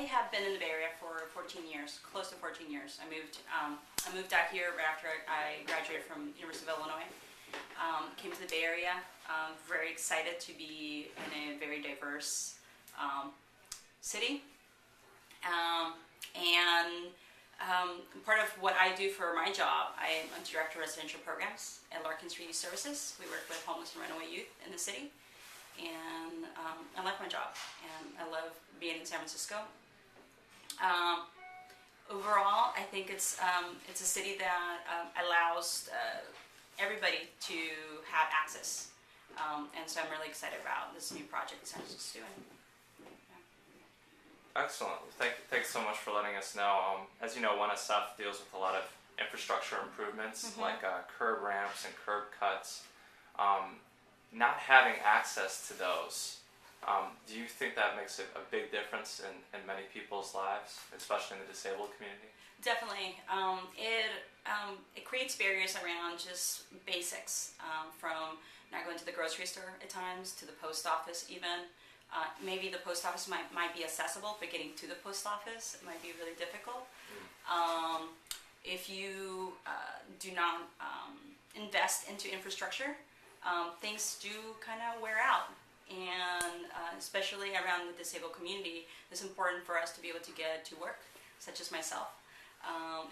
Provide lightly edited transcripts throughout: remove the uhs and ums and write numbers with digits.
have been in the Bay Area for 14 years, close to 14 years. I moved out here right after I graduated from University of Illinois. Came to the Bay Area. Very excited to be in a very diverse city. Part of what I do for my job, I am a director of residential programs at Larkins Youth Services. We work with homeless and runaway youth in the city. And I like my job, and I love being in San Francisco. Overall, I think it's a city that allows everybody to have access, and so I'm really excited about this new project that San Francisco's doing. Excellent. Thanks so much for letting us know. As you know, 1SF deals with a lot of infrastructure improvements, like curb ramps and curb cuts. Not having access to those, do you think that makes a big difference in many people's lives, especially in the disabled community? Definitely. It creates barriers around just basics, from not going to the grocery store at times to the post office even. Maybe the post office might be accessible, but getting to the post office might be really difficult. If you do not invest into infrastructure, things do kind of wear out. And especially around the disabled community, it's important for us to be able to get to work, such as myself,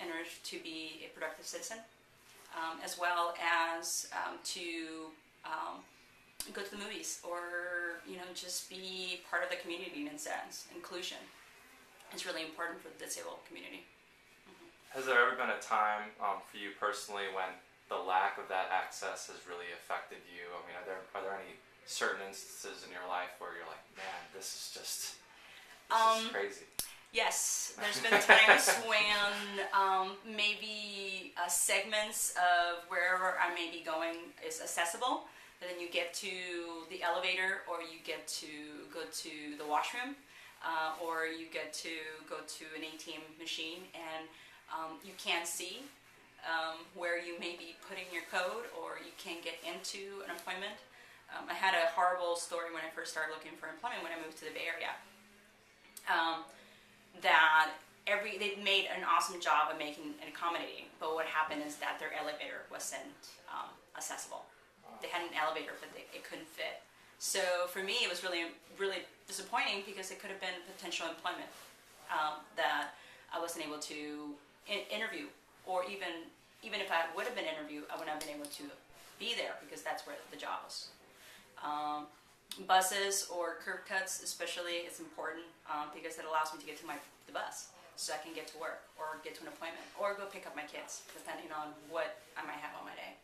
in order to be a productive citizen, as well as to go to the movies, or just be part of the community in a sense. Inclusion is really important for the disabled community. Has there ever been a time for you personally when the lack of that access has really affected you? I mean, are there any certain instances in your life where you're like, man, this is crazy? Yes, there's been times when maybe segments of wherever I may be going is accessible, but then you get to the elevator, or you get to go to the washroom, or you get to go to an ATM machine, and you can't see where you may be putting your code, or you can't get into an employment. I had a horrible story when I first started looking for employment when I moved to the Bay Area. They made an awesome job of making and accommodating, but what happened is that their elevator wasn't accessible. They had an elevator, but it couldn't fit. So for me, it was really, really disappointing, because it could have been potential employment that I wasn't able to interview, or even if I would have been interviewed, I wouldn't have been able to be there, because that's where the job was. Buses or curb cuts especially, it's important, because it allows me to get to the bus, so I can get to work, or get to an appointment, or go pick up my kids, depending on what I might have on my day.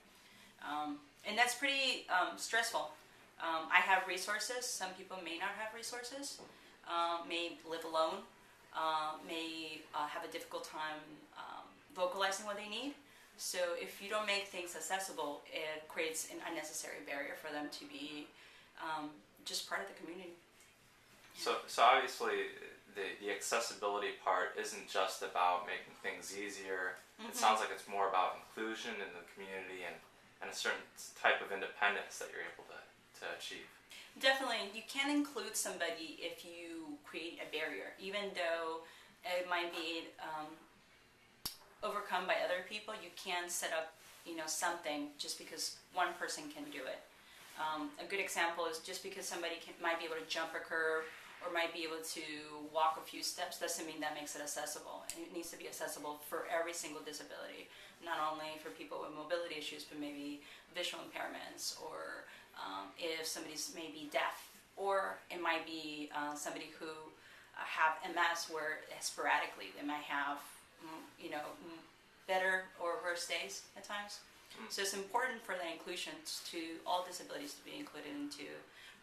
And that's pretty stressful. I have resources. Some people may not have resources, may live alone, may have a difficult time vocalizing what they need. So if you don't make things accessible, it creates an unnecessary barrier for them to be just part of the community. So obviously the accessibility part isn't just about making things easier. It sounds like it's more about inclusion in the community and a certain type of independence that you're able to achieve. Definitely. You can include somebody if you create a barrier, even though it might be overcome by other people. You can set up something just because one person can do it. A good example is, just because somebody might be able to jump a curb or might be able to walk a few steps doesn't mean that makes it accessible. It needs to be accessible for every single disability, not only for people with mobility issues, but maybe visual impairments, or if somebody's maybe deaf, or it might be somebody who have MS, where sporadically they might have better or worse days at times. So it's important for the inclusion to all disabilities to be included into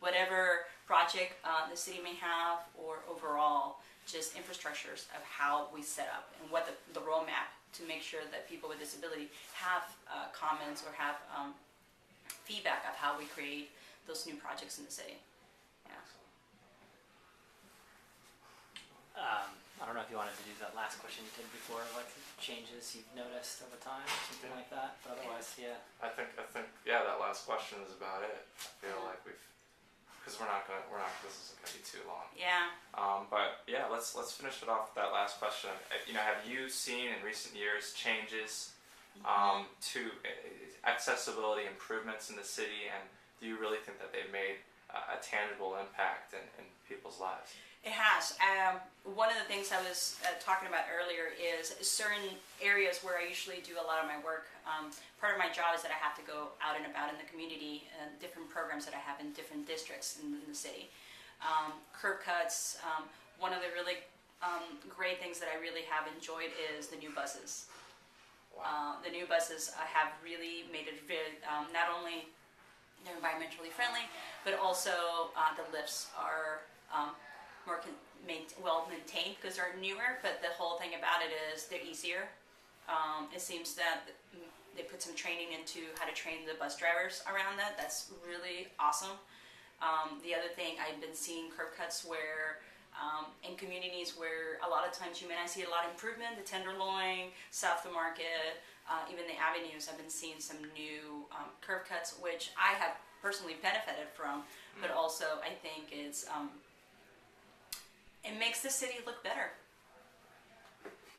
whatever project the city may have, or overall just infrastructures of how we set up, and what the roadmap to make sure that people with disability have comments or have feedback of how we create those new projects in the city. Yeah. I don't know if you wanted to do that last question you did before, like changes you've noticed over time, or something like that. But otherwise, yeah. I think that last question is about it. I feel like we've because this isn't going to be too long. Yeah. But yeah, let's finish it off with that last question. Have you seen in recent years changes to accessibility improvements in the city, and do you really think that they've made a tangible impact in people's lives? It has. One of the things I was talking about earlier is certain areas where I usually do a lot of my work. Part of my job is that I have to go out and about in the community and different programs that I have in different districts in the city. Curb cuts. One of the really great things that I really have enjoyed is the new buses. Wow. The new buses have really made it very, not only they're environmentally friendly, but also the lifts are more well maintained because they're newer, but the whole thing about it is they're easier. It seems that they put some training into how to train the bus drivers around that. That's really awesome. The other thing, I've been seeing curb cuts where in communities where a lot of times you may not see a lot of improvement, the Tenderloin, South of Market, even the avenues, I've been seeing some new curb cuts, which I have personally benefited from, but also I think it makes the city look better.